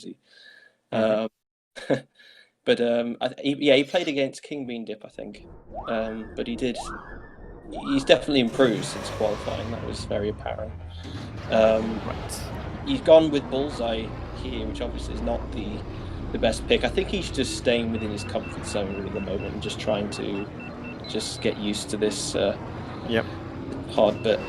crazy. Mhm. Um, but yeah, he played against King Bean Dip, I think. But he's definitely improved since qualifying. That was very apparent. Um, Right. he's gone with Bullseye here, which obviously is not the best pick. I think he's just staying within his comfort zone really at the moment and just trying to just get used to this Yep. pod. But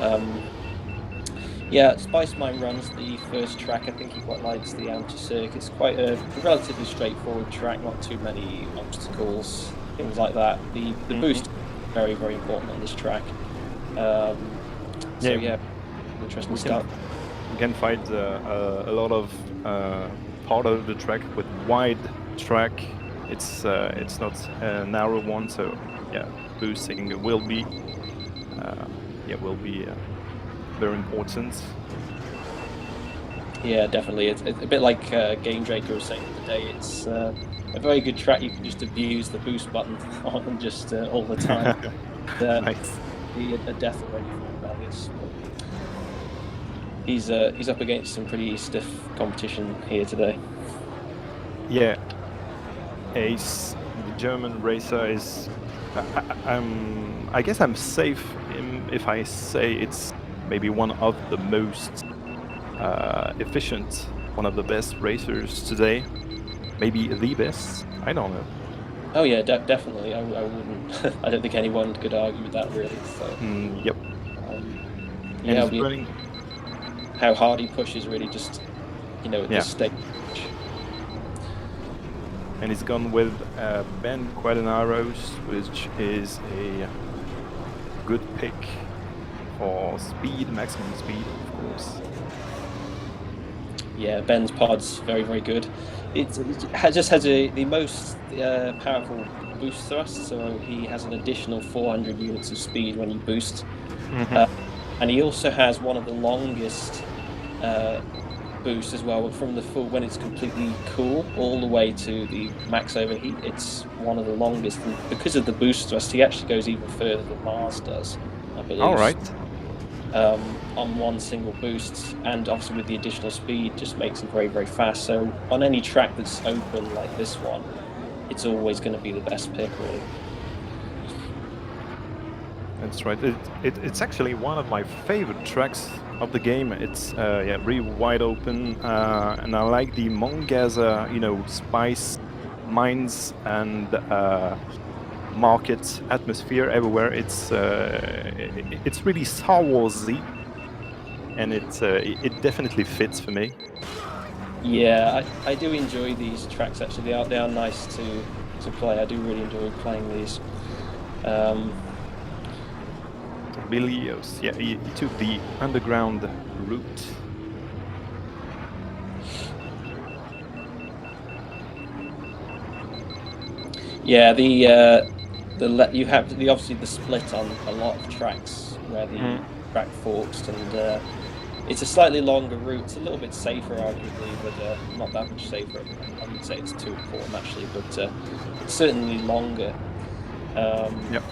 yeah, Spice Mine runs the first track. I think he quite likes the amateur circuit. It's quite a relatively straightforward track, not too many obstacles, things like that. The Mhm. boost is very, very important on this track. Um, so Yeah, yeah, interesting we can start. we can find a lot of part of the track with wide track. It's not a narrow one, so yeah, boosting will be uh, very important. Yeah, definitely. It's a bit like Game Draker was saying the other day. It's a very good track. You can just abuse the boost button on and just all the time. Nice. Be a death already for Beleos. But he's up against some pretty stiff competition here today. Yeah, acE, the German racer, is. I guess I'm safe if I say it's maybe one of the most efficient, one of the best racers today. Maybe the best. I don't know. Oh yeah, definitely. I wouldn't. I don't think anyone could argue with that really. So Yep. um, And yeah, he's running. how hard he pushes really just at Yeah. this stage. And he's gone with Ben Quadenaros, which is a good pick for speed, maximum speed, of course. Yeah, Ben's pod's very, very good. Just has the most powerful boost thrust, so he has an additional 400 units of speed when you boost. Hmm. Uh, and he also has one of the longest uh, boosts as well, from the full when it's completely cool all the way to the max overheat. It's one of the longest, and because of the boost thrust, he actually goes even further than Mars does, I All believe. right. On one single boost, and obviously with the additional speed just makes him very, very fast. So on any track that's open like this one, it's always going to be the best pick really. That's right. It's actually one of my favorite tracks of the game. It's yeah, really wide open, and I like the Mongaza, spice mines and market atmosphere everywhere. It's really Star Warsy, and it definitely fits for me. Yeah, I do enjoy these tracks actually. They are nice to play. I do really enjoy playing these. um Beleos, yeah, he took the underground route. yeah, you have obviously the split on a lot of tracks where Mm, the track forks, and it's a slightly longer route. It's a little bit safer, arguably, but not that much safer. I wouldn't say it's too important, actually, but it's certainly longer. Um, yep.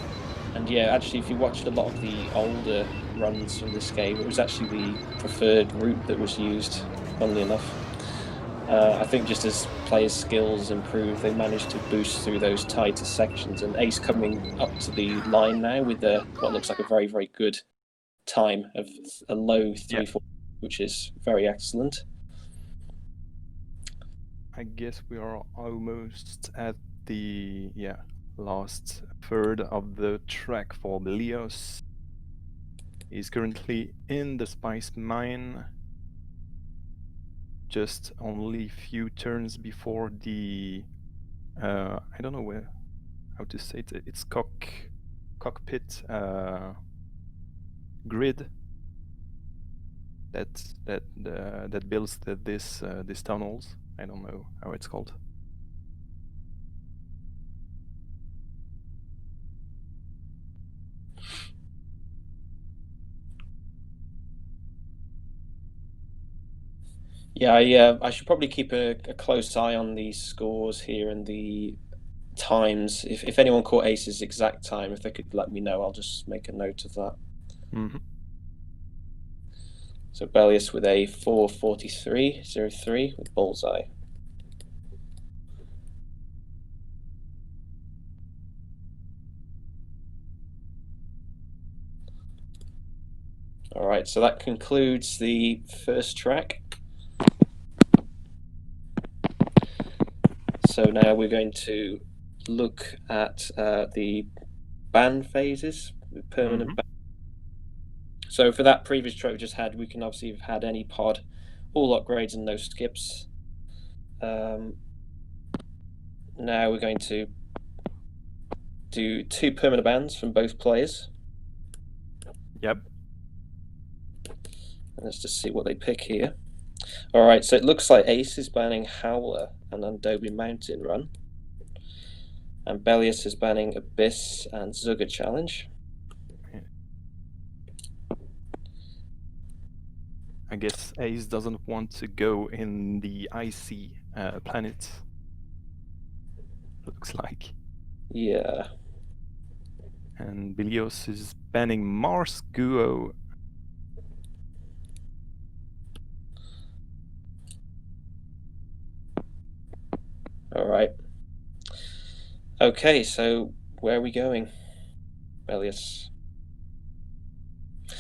and yeah, actually, if you watched a lot of the older runs from this game, it was actually the preferred route that was used, funnily enough. I think just as players' skills improve, they manage to boost through those tighter sections. And acE coming up to the line now with what looks like a very, very good time of a low Yeah, 3-4, which is very excellent. I guess we are almost at the last third of the track for Beleos. He's currently in the spice mine, just only few turns before the I don't know how to say it. It's cockpit grid that builds these tunnels. I don't know how it's called. Yeah, I should probably keep a close eye on these scores here and the times. If anyone caught acE's exact time, if they could let me know, I'll just make a note of that. Mm-hmm. So Beleos with a 4:43.03 with Bullseye. All right, so that concludes the first track. So now we're going to look at the ban phases, the permanent ban. So for that previous track we just had, we can obviously have had any pod, all upgrades and no skips. Now we're going to do 2 permanent bans from both players. Yep. And let's just see what they pick here. All right, so it looks like acE is banning Howler and Adobe Mountain Run. And Beleos is banning Abyss and Zugga Challenge. I guess acE doesn't want to go in the icy planet. Looks like. Yeah. And Beleos is banning Mars Guo. All right. Okay, so where are we going, Beleos?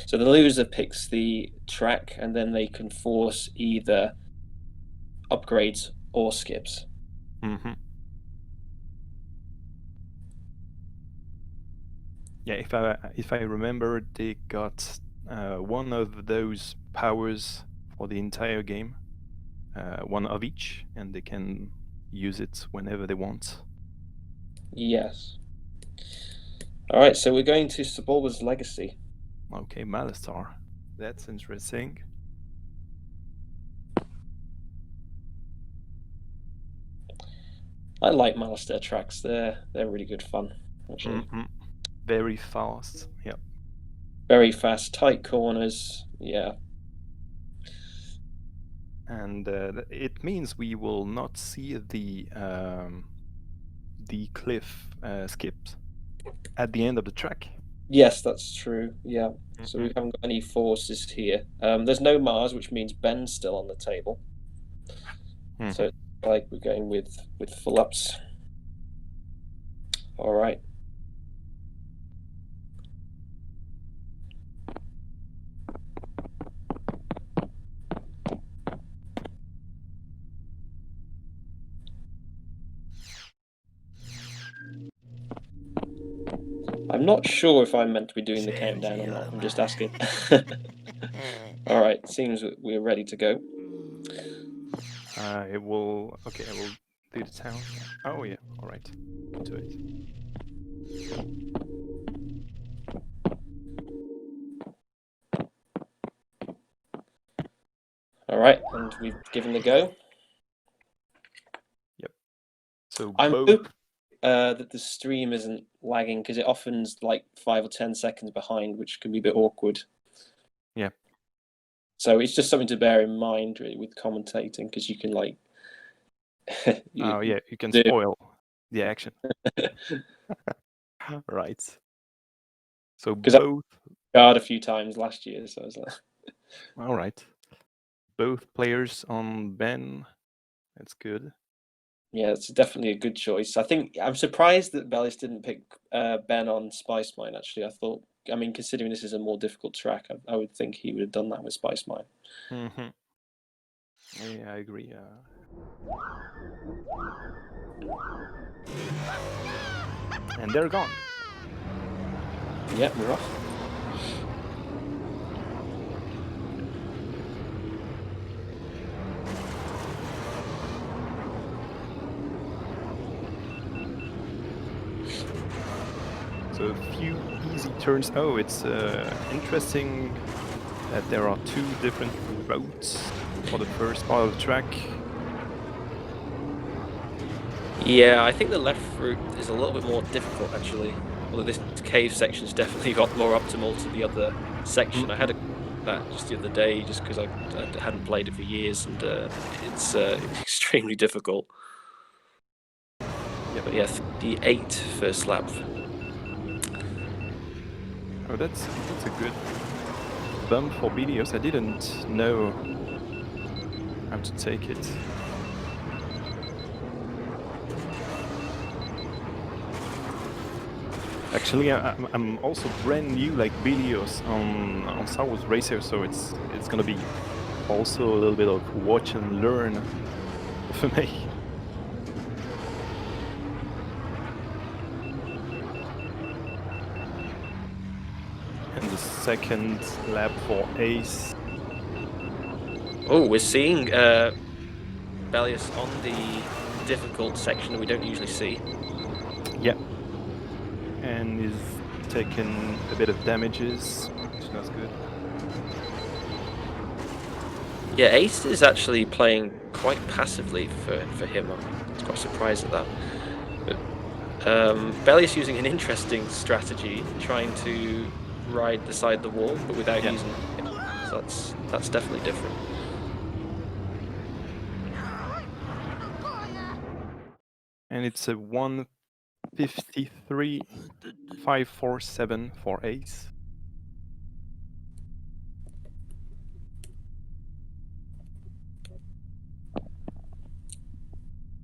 So the loser picks the track, and then they can force either upgrades or skips. Yeah, if I remember, they got one of those powers for the entire game, one of each, and they can use it whenever they want. Yes. All right, so we're going to Sebulba's Legacy. Okay, Malistar. That's interesting. I like Malistar tracks. They're really good fun, actually. Very fast. Yep. Very fast, tight corners. Yeah. And it means we will not see the cliff skipped at the end of the track. Yes, that's true. Yeah. So we haven't got any forces here. There's no Mars, which means Ben's still on the table. So it's like we're going with full ups. All right. I'm not sure if I'm meant to be doing the countdown or not. I'm just asking. All right, seems we're ready to go. It will. Okay, I will do the town. Oh yeah. All right. Do it. All right, and we've given the go. Yep. So I'm both. hoping that the stream isn't lagging, because it often's like 5 or 10 seconds behind, which can be a bit awkward. Yeah. So it's just something to bear in mind, really, with commentating, because you can like. You can spoil the action. Right. So both. I guard a few times last year, so I was like. All right. Both players on Ben. That's good. Yeah, it's definitely a good choice. I think I'm surprised that Beleos didn't pick Ben on Spice Mine. Actually, I thought. I mean, considering this is a more difficult track, I would think he would have done that with Spice Mine. Yeah, I agree. And they're gone. Yeah, we're off. So a few easy turns. Oh, it's interesting that there are 2 different routes for the first part of the track. Yeah, I think the left route is a little bit more difficult, actually. Although this cave section's definitely got more optimal to the other section. I had that just the other day, just because I hadn't played it for years, and it's extremely difficult. Yeah, but yeah, the 8 first lap. Oh, that's a good bump for Beleos. I didn't know how to take it. Actually, I'm also brand new, like Beleos on Star Wars Racer, so it's gonna be also a little bit of watch and learn for me. And the second lap for acE. Oh, we're seeing Beleos on the difficult section that we don't usually see. Yeah. And he's taken a bit of damages, which is not good. Yeah, acE is actually playing quite passively for him. I'm quite surprised at that. But Beleos using an interesting strategy, trying to ride the side of the wall, but without using it. So that's definitely different. And it's a 1:53.547 for acE.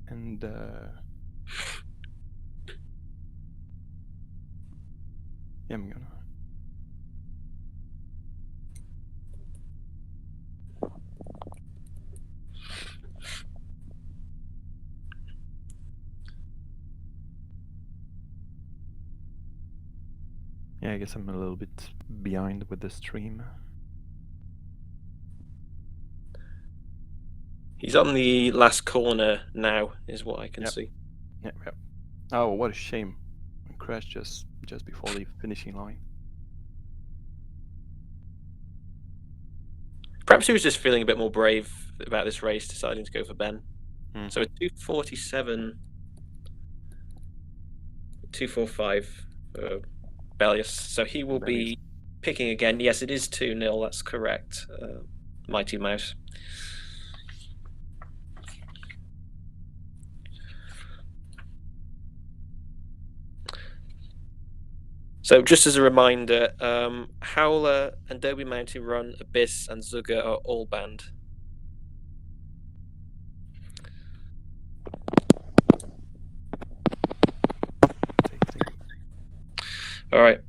And yeah, I'm gonna. Yeah, I guess I'm a little bit behind with the stream. He's on the last corner now, is what I can see. Yep. Oh, what a shame! I crashed just before the finishing line. Perhaps he was just feeling a bit more brave about this race, deciding to go for Ben. Mm-hmm. So a 2:47, 2:45 for Beleos. So he will be picking again. Yes, it is 2-0. That's correct. Mighty Mouse. So just as a reminder, Howler and Derby Mountain Run, Abyss and Zugger are all banned. All right.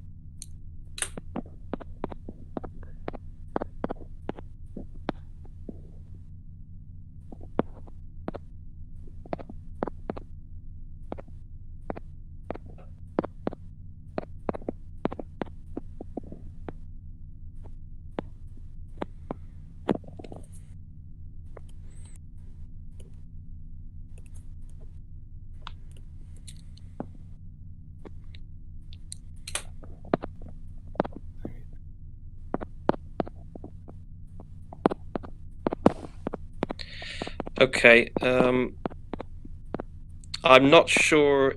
Okay. I'm not sure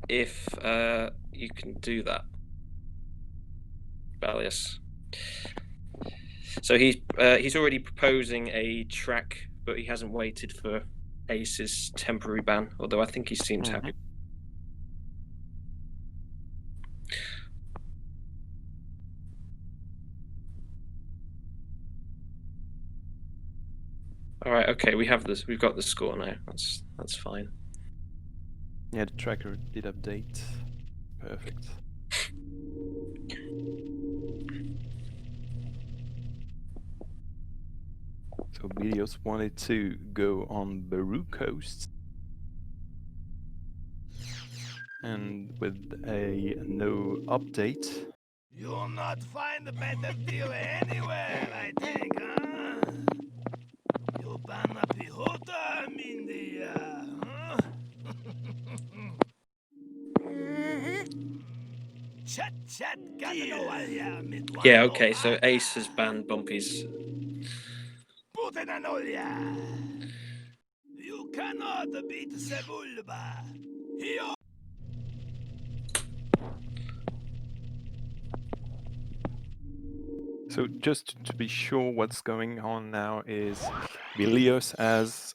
if you can do that, Beleos. So he's already proposing a track, but he hasn't waited for acE's temporary ban. Although I think he seems happy. All right. Okay. We have this. We've got the score now. That's fine. Yeah, the tracker did update. Perfect. So Beleos wanted to go on Baru Coast. And with a no update. You'll not find a better deal anywhere, I think, huh? You'll ban a pihota, Mindy, huh? Chat, Yeah. Okay. So acE has banned Bumpy's. You cannot beat Sebulba. So just to be sure what's going on now is Beleos has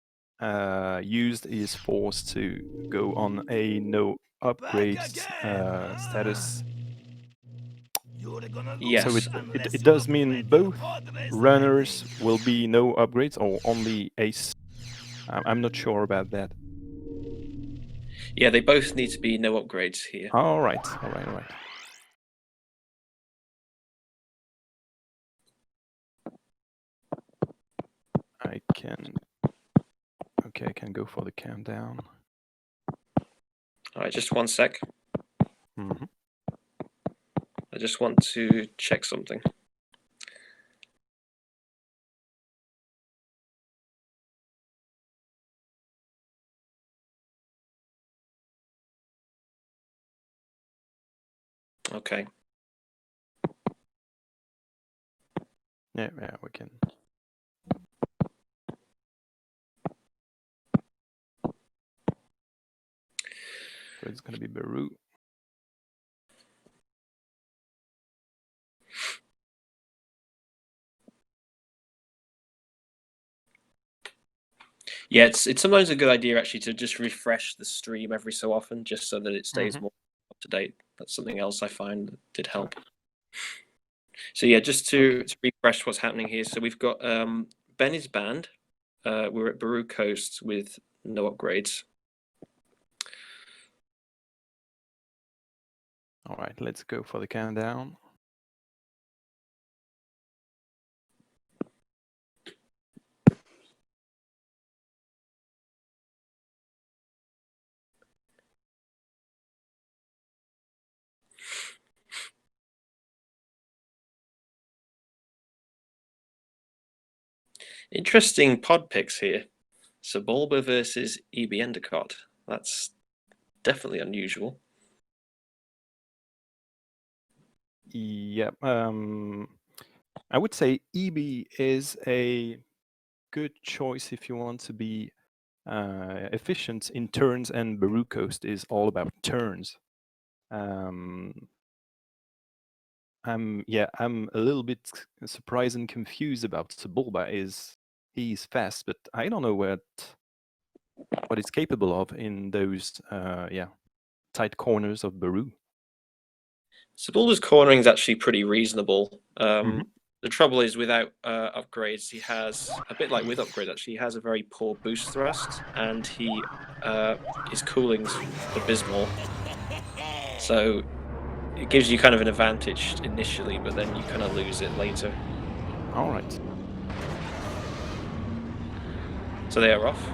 used his force to go on a no upgrades status. Yes. So it does mean both runners will be no upgrades or only acE. I'm not sure about that. Yeah, they both need to be no upgrades here. All right. I can go for the countdown. All right, just 1 sec. Mm-hmm. I just want to check something. Okay. Yeah, we can. So it's gonna be Beru. Yeah, it's sometimes a good idea actually to just refresh the stream every so often, just so that it stays more up to date. That's something else I find that did help. So yeah, just to refresh what's happening here. So we've got Ben is banned. We're at Beru Coast with no upgrades. All right, let's go for the countdown. Interesting pod picks here. Sebulba versus EB Endicott. That's definitely unusual. Yeah, I would say EB is a good choice if you want to be efficient in turns, and Beru Coast is all about turns. I'm a little bit surprised and confused about Sebulba. He's fast, but I don't know what it's capable of in those tight corners of Beru. Sebulba's cornering is actually pretty reasonable. The trouble is, without upgrades, he has, a bit like with upgrades actually, he has a very poor boost thrust, and his cooling's abysmal. So it gives you kind of an advantage initially, but then you kind of lose it later. All right. So they are off.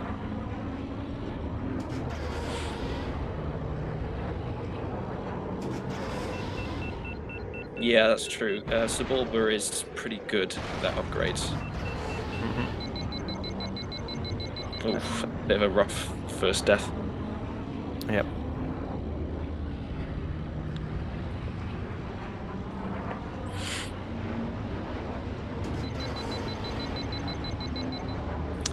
Yeah, that's true. Sebulba is pretty good without upgrades. Oof, a bit of a rough first death. Yep.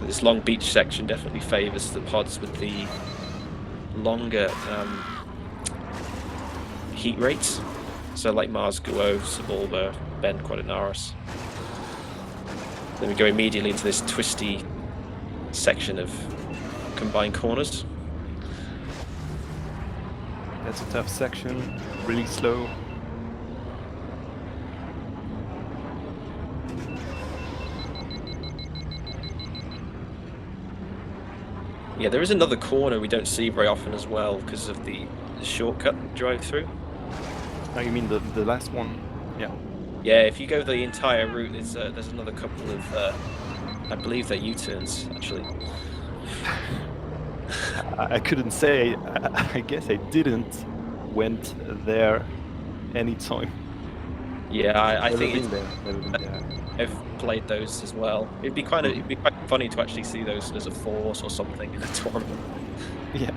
This long beach section definitely favours the pods with the longer heat rates. So like Mars Guo, Sebulba, Ben Quadinaris. Then we go immediately into this twisty section of combined corners. That's a tough section, really slow. Yeah, there is another corner we don't see very often as well because of the shortcut drive-through. Oh, you mean the last one? Yeah. Yeah, if you go the entire route, there's another couple of, I believe they're U-turns actually. I couldn't say. I guess I didn't went there anytime. Yeah, I think Never been there. I've played those as well. It'd be quite funny to actually see those as a force or something in a tournament. Yeah.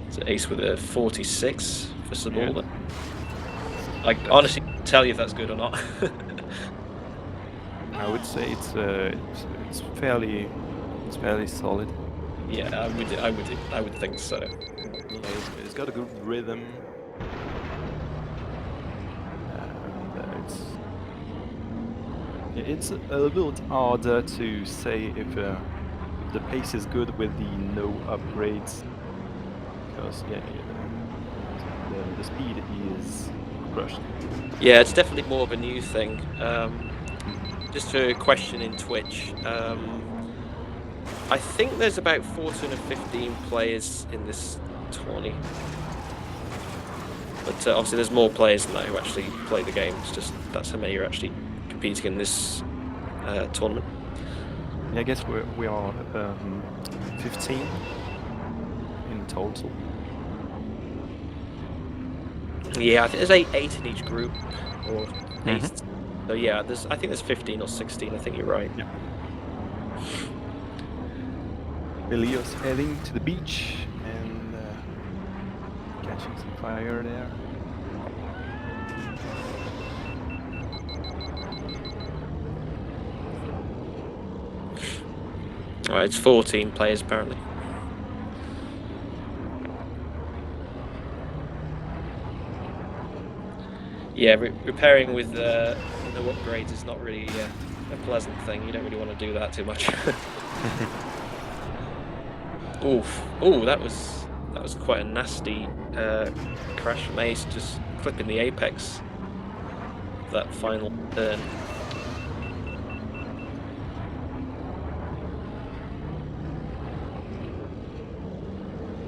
So Ace with a 46 for Sebulba. Yeah. I honestly can't tell you if that's good or not. I would say it's fairly solid. Yeah, I would think so. Yeah, it's got a good rhythm. It's a little bit harder to say if the pace is good with the no upgrades, because the speed is crushed. Yeah, it's definitely more of a new thing. just a question in Twitch. I think there's about 14 or 15 players in this tourney. But obviously there's more players than that who actually play the game. It's just that's how many are actually competing in this tournament. Yeah, I guess we are 15 in total. Yeah, I think there's eight in each group, or 8. So yeah, I think there's 15 or 16. I think you're right. Yeah. Beleos heading to the beach and catching some fire there. Alright, it's 14 players apparently. Yeah, repairing with no upgrades is not really a pleasant thing. You don't really want to do that too much. Oof! Oh, that was quite a nasty crash from Ace, just clipping the apex. That final turn.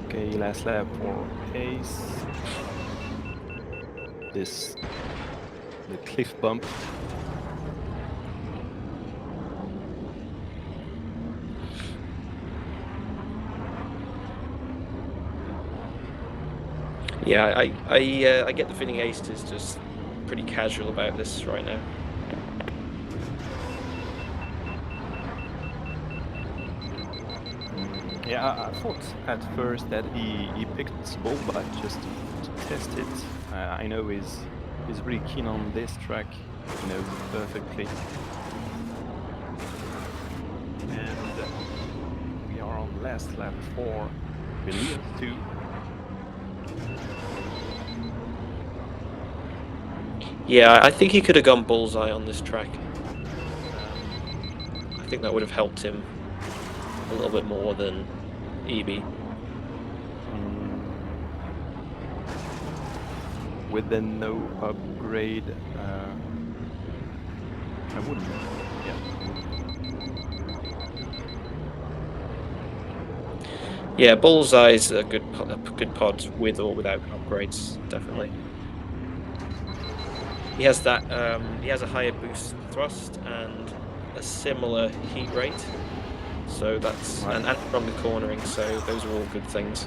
Okay, last lap for Ace. The cliff bump. Yeah, I get the feeling Ace is just pretty casual about this right now. Yeah, I thought at first that he picked Bullbite just to test it. I know he's really keen on this track. He knows it perfectly. And we are on last lap for Beleos 2. Yeah, I think he could have gone bullseye on this track. I think that would have helped him a little bit more than EB. With the no upgrade, I wouldn't. Yeah. Yeah, bullseye's a good pod with or without upgrades, definitely. He has that. He has a higher boost thrust and a similar heat rate. So that's right. and from the cornering. So those are all good things.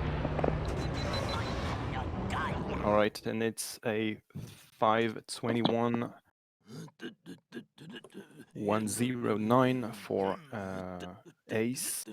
All right, and it's a 5:21. 109 for Ace.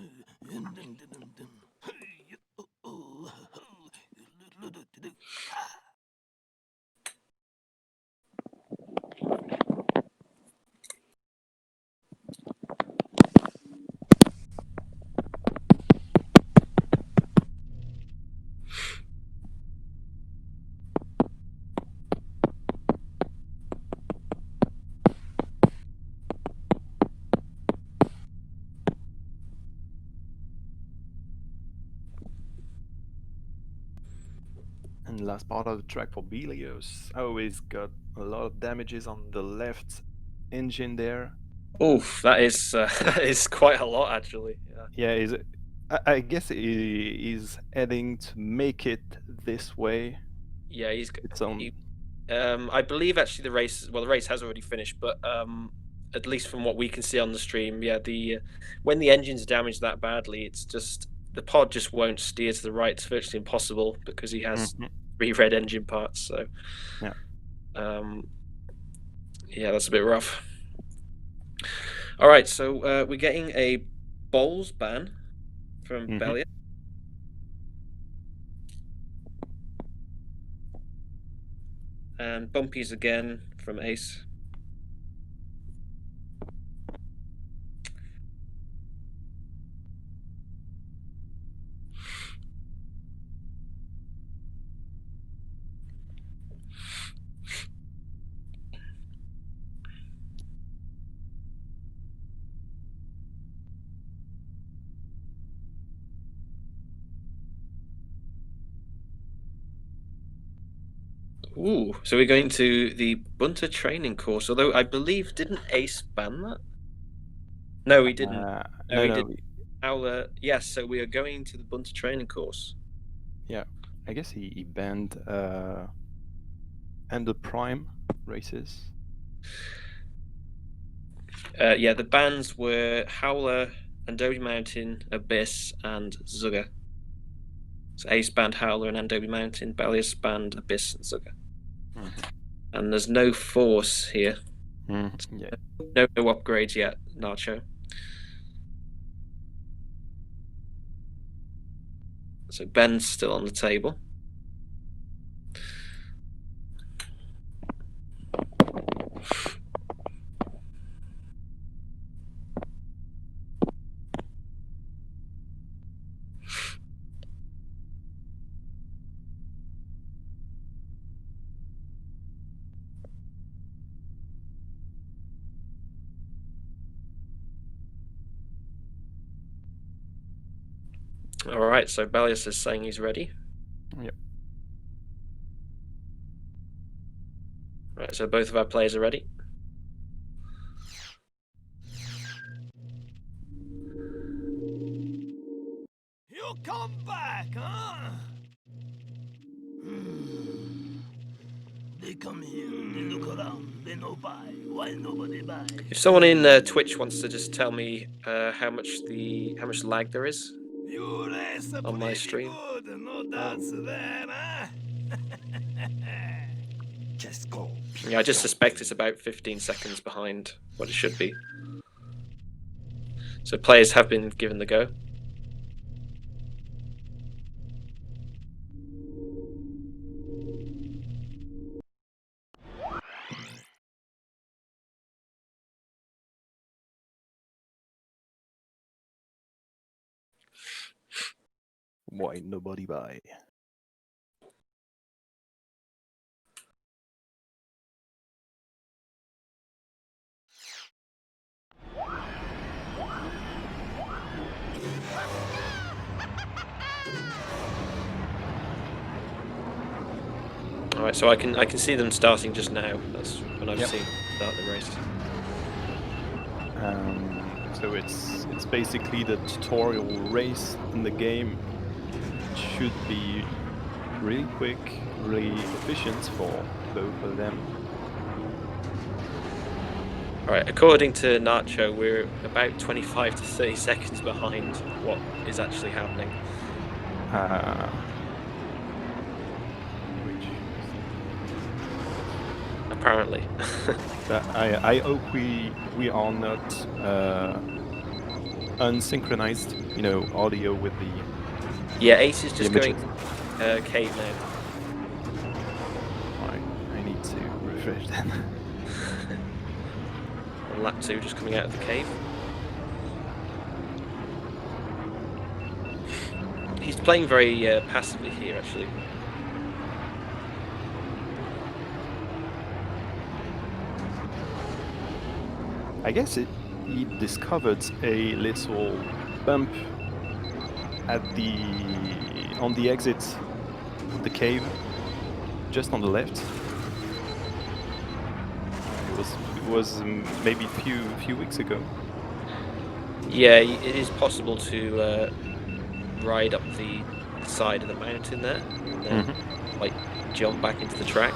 And last part of the track for Beleos. Oh, he's got a lot of damages on the left engine there. Oof, that is quite a lot actually. Yeah, I guess he's heading to make it this way. Yeah, It's on. I believe actually the race has already finished, but at least from what we can see on the stream, yeah, when the engine's damaged that badly, it's just the pod just won't steer to the right. It's virtually impossible because he has 3 red engine parts. So yeah, yeah, that's a bit rough. All right, so we're getting a bowls ban from Beleos. And bumpies again from Ace. Ooh, so we're going to the Bunter training course. Although I believe didn't Ace ban that? No, he didn't. No, he no. didn't. Yes, so we are going to the Bunter training course. Yeah, I guess he banned and the Prime races. Yeah, the bans were Howler, Adobe Mountain, Abyss, and Zugger. So Ace banned Howler and Adobe Mountain, Beleos banned Abyss and Zugger. And there's no Force here. Yeah. No upgrades yet, Nacho. So Ben's still on the table. All right, so Beleos is saying he's ready. Yep. Right, so both of our players are ready. You come back, huh? They come here, they look around, they no buy. Why nobody buy? If someone in Twitch wants to just tell me how much lag there is You race on my pretty stream. good, no doubts there, huh? Just go. Yeah, I just suspect it's about 15 seconds behind what it should be. So players have been given the go. Why nobody buy? All right, so I can see them starting just now. That's when I've seen start the race. So it's basically the tutorial race in the game. It should be really quick, really efficient for both of them. All right, according to Nacho, we're about 25 to 30 seconds behind what is actually happening. Apparently. But I hope we are not unsynchronized, you know, audio with the. Yeah, Ace is just images. going cave now. Right, I need to refresh then. And lap 2 just coming out of the cave. He's playing very passively here, actually. I guess he discovered a little bump on the exit of the cave, just on the left. It was maybe a few weeks ago. Yeah, it is possible to ride up the side of the mountain there, and then like jump back into the track.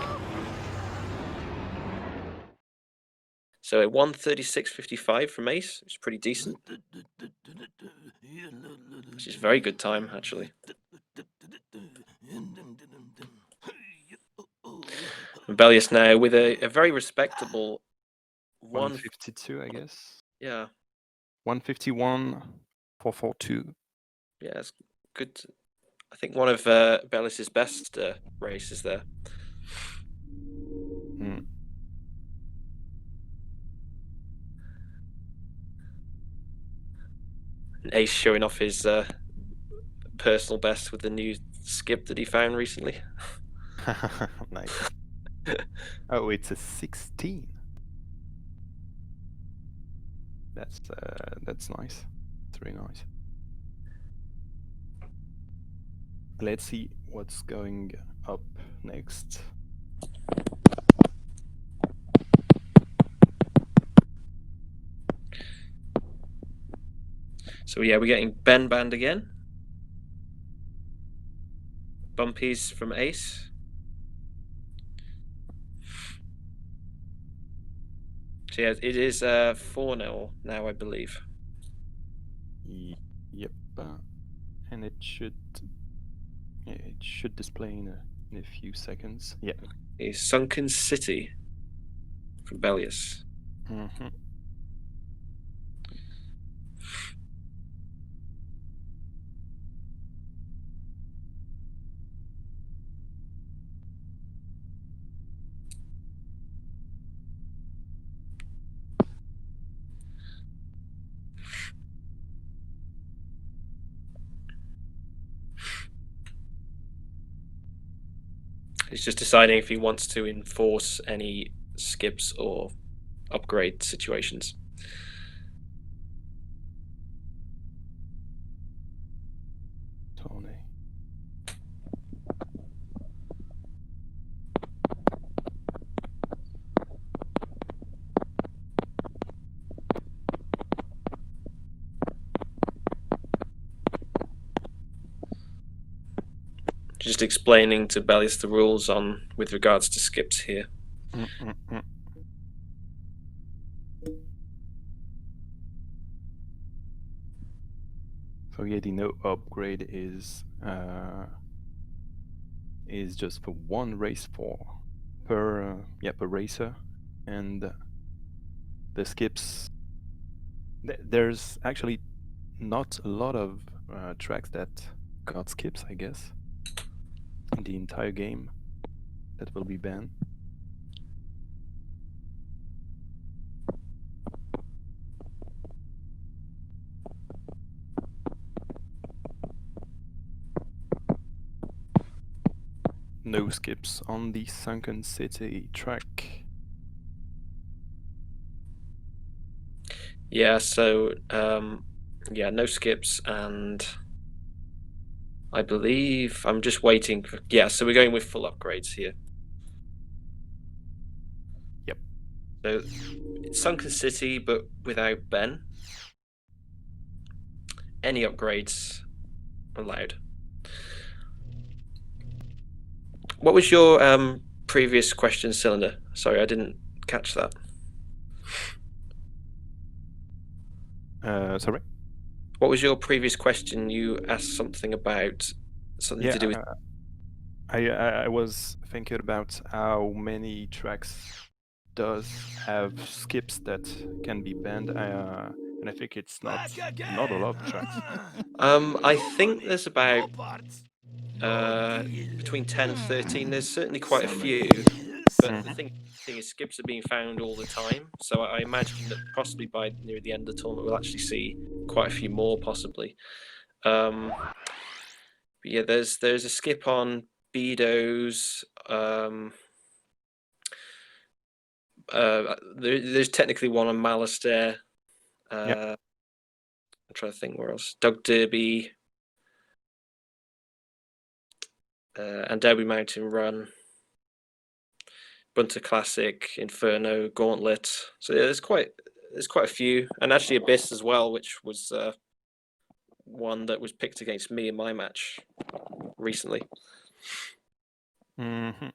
So a 1:36.55 from Ace, which is pretty decent. Which is very good time, actually. Beleos now with a very respectable 152, I guess. Yeah. 151.442. Yeah, it's good. I think one of Beleos' best races there. Ace showing off his personal best with the new skip that he found recently. Nice. Oh, it's a 16. That's nice. It's really nice. Let's see what's going up next. So yeah, we're getting Ben banned again. Bumpies from acE. So yeah, it is 4-0 now, I believe. Yep. And it should display in a few seconds. Yeah. A Sunken City from Beleos. Mm-hmm. He's just deciding if he wants to enforce any skips or upgrade situations. Tony. Just explaining to Beleos the rules on with regards to skips here. So yeah, the no upgrade is just for one race per racer, and the skips. There's actually not a lot of tracks that got skips, I guess, in the entire game that will be banned. No skips on the Sunken City track. Yeah, so yeah, no skips, and I believe I'm just waiting for, yeah, so we're going with full upgrades here. Yep. So it's Sunken City, but without Ben. Any upgrades allowed. What was your previous question, Cylinder? Sorry, I didn't catch that. Sorry? What was your previous question? You asked something about something to do with. I was thinking about how many tracks does have skips that can be banned, and I think it's not a lot of tracks. I think there's about between 10 and 13. There's certainly quite a few, but the thing is, skips are being found all the time. So I imagine that possibly by near the end of the tournament, we'll actually see quite a few more, possibly. But yeah, there's a skip on Beleos. There's technically one on Malastair. I'm trying to think where else. Doug Derby. And Derby Mountain Run, Bunter Classic, Inferno, Gauntlet. So yeah, there's quite a few, and actually Abyss as well, which was one that was picked against me in my match recently. Mm-hmm.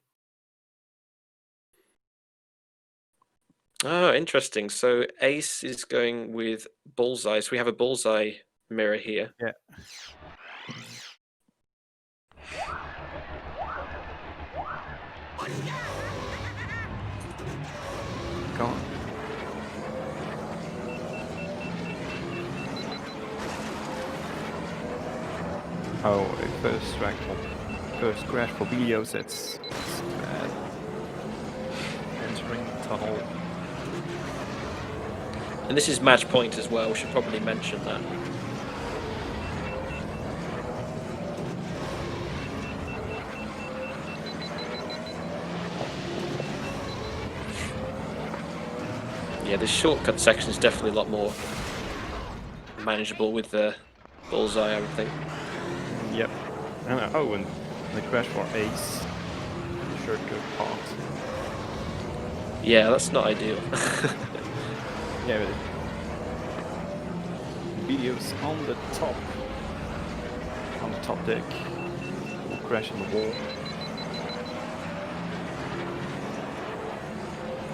Oh, interesting. So acE is going with Bullseye. So we have a Bullseye mirror here. Yeah. Go on. Oh, first crash for Beleos. That's bad. Entering the tunnel. And this is match point as well. We should probably mention that. Yeah, this shortcut section is definitely a lot more manageable with the Bullseye, I would think. Yep. And the crash for acE. Shortcut part. Yeah, that's not ideal. Yeah, Beleos on the top deck. Will crash in the wall.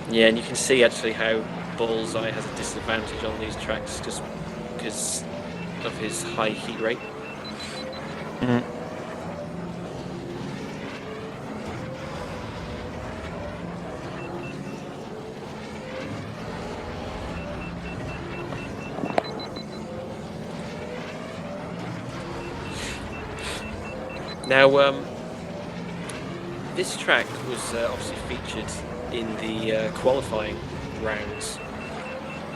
Yeah, and you can see actually how Bullseye has a disadvantage on these tracks just because of his high heat rate. Now, this track was obviously featured in the qualifying rounds,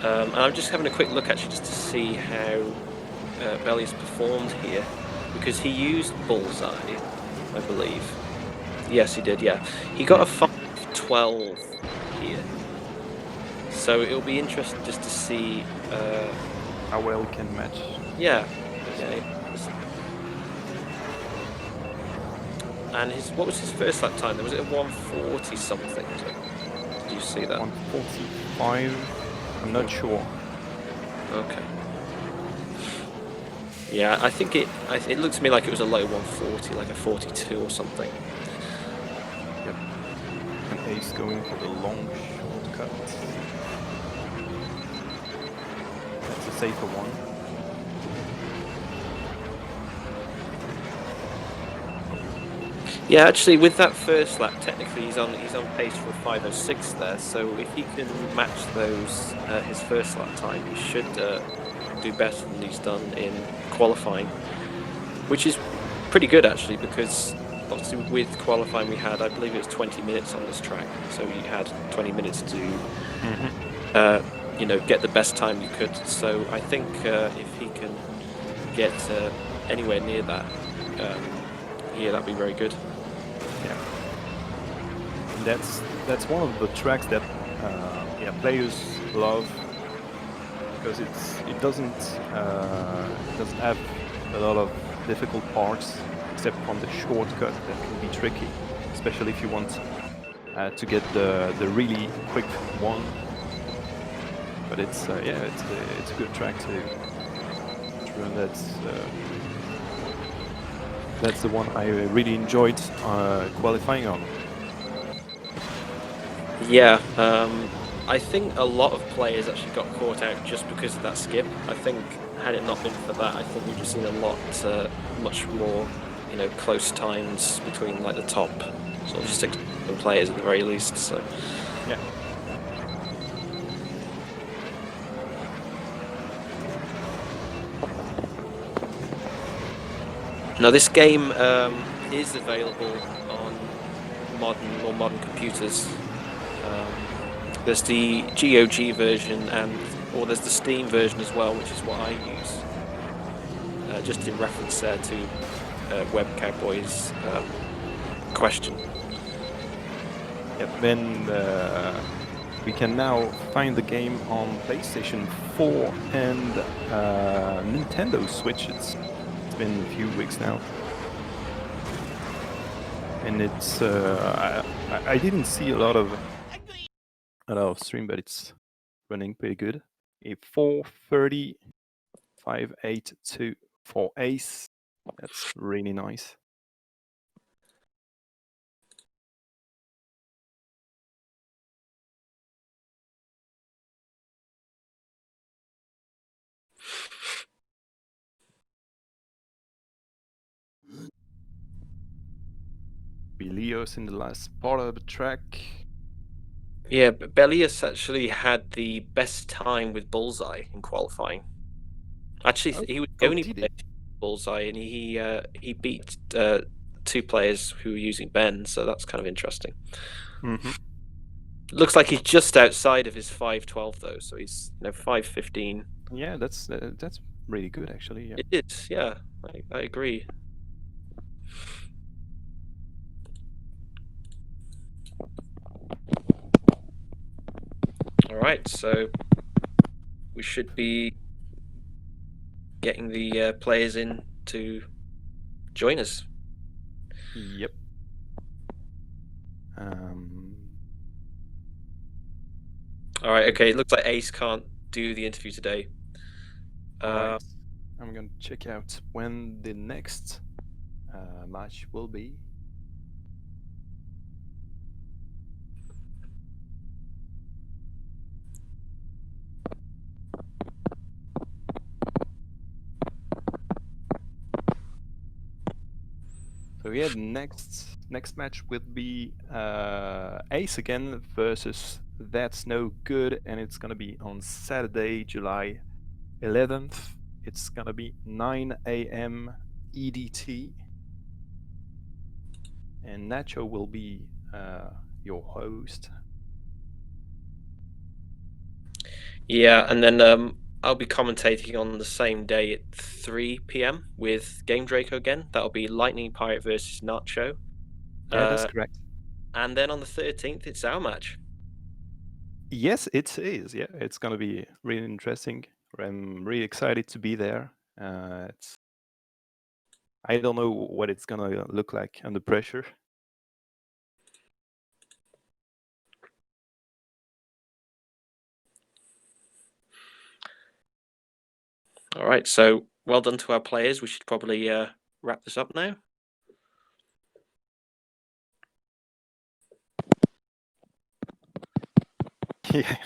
and I'm just having a quick look actually just to see how Beleos performed here, because he used Bullseye, I believe. Yes, he did. Yeah, he got a 5.12 here, so it'll be interesting just to see how well he can match. Yeah. And what was his first lap time? Was it a 140 something? Did you see that? 145. I'm not sure. Okay. Yeah, I think it looked to me like it was a low 140, like a 42 or something. Yep. And acE going for the long shortcut. That's a safer one. Yeah, actually, with that first lap, technically he's on pace for a 5:06 there. So if he can match those his first lap time, he should do better than he's done in qualifying, which is pretty good actually, because obviously with qualifying we had, I believe it was 20 minutes on this track, so you had 20 minutes to get the best time you could. So I think if he can get anywhere near that, that'd be very good. Yeah, that's one of the tracks that players love, because it doesn't have a lot of difficult parts except from the shortcut that can be tricky, especially if you want to get the really quick one. But it's a good track to run. That's the one I really enjoyed qualifying on. Yeah, I think a lot of players actually got caught out just because of that skip. I think had it not been for that, I think we'd have seen a lot, much more, close times between like the top sort of 6 players at the very least. So yeah. Now this game is available on modern computers. There's the GOG version or there's the Steam version as well, which is what I use. Just in reference there to Web Cowboy's question. Yep. Then we can now find the game on PlayStation 4 and Nintendo Switch. It's been a few weeks now, and it's I didn't see a lot of stream, but it's running pretty good. A 430 582 for acE. That's really nice. Beleos in the last part of the track. Yeah, but Beleos actually had the best time with Bullseye in qualifying. Actually, he was the only player Bullseye, and he beat 2 players who were using Ben, so that's kind of interesting. Looks like he's just outside of his 5:12 though, so he's 5:15. Yeah, that's really good actually. Yeah. It is, yeah, I agree. All right, so we should be getting the players in to join us. Yep. All right, okay, it looks like acE can't do the interview today. Alright, I'm gonna check out when the next match will be. So yeah, the next match would be acE again versus That's No Good, and it's gonna be on Saturday, July 11th. It's gonna be 9 a.m. EDT, and Nacho will be your host. Yeah, and then I'll be commentating on the same day at 3 p.m. with Game Draco again. That'll be Lightning Pirate versus Nacho. Yeah, that's correct. And then on the 13th, it's our match. Yes, it is. Yeah, it's gonna be really interesting. I'm really excited to be there. I don't know what it's gonna look like under pressure. All right, so well done to our players. We should probably wrap this up now. Yeah.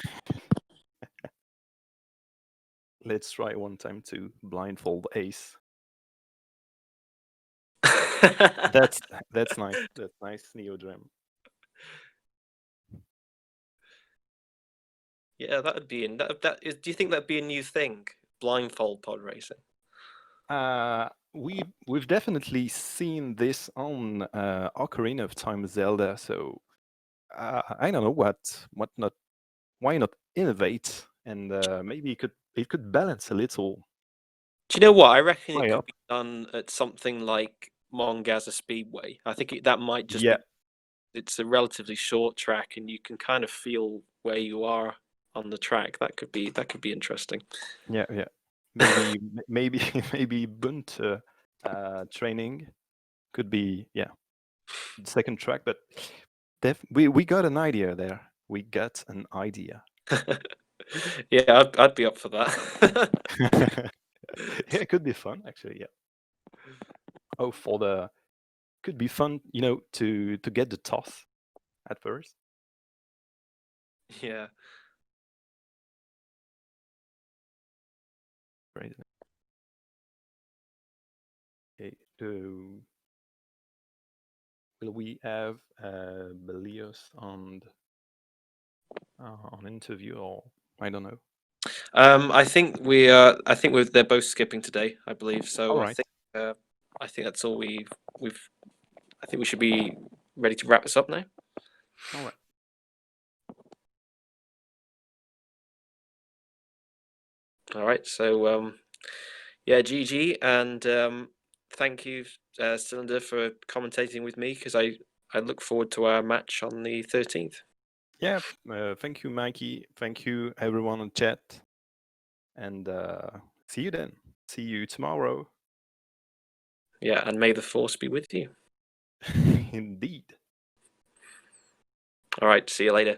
Let's try one time to blindfold acE. That's nice. That's nice, Neodrem. Yeah, that would be in that. Do you think that'd be a new thing? Blindfold pod racing. We've definitely seen this on Ocarina of Time Zelda. So I don't know why not innovate, and maybe it could balance a little. Do you know what? I reckon it High could up. be done at something like Mongaza Speedway. I think that might just Yeah, be. It's a relatively short track, and you can kind of feel where you are on the track. That could be interesting. yeah. Maybe maybe Bunt training could be the second track, but we got an idea there. We got an idea. Yeah, I'd be up for that. Yeah, it could be fun actually. Yeah. Oh, could be fun, to get the toss at first. Yeah. Right. Okay. Will we have Beleos on interview, or I don't know? I think they're both skipping today. I believe so. All right. I think that's all we've. I think we should be ready to wrap this up now. All right. All right. So yeah, GG, and thank you, Cylinder, for commentating with me, because I look forward to our match on the 13th. Yeah. Thank you, Mikey. Thank you, everyone on chat, and see you then. See you tomorrow. Yeah, and may the force be with you. Indeed. All right. See you later.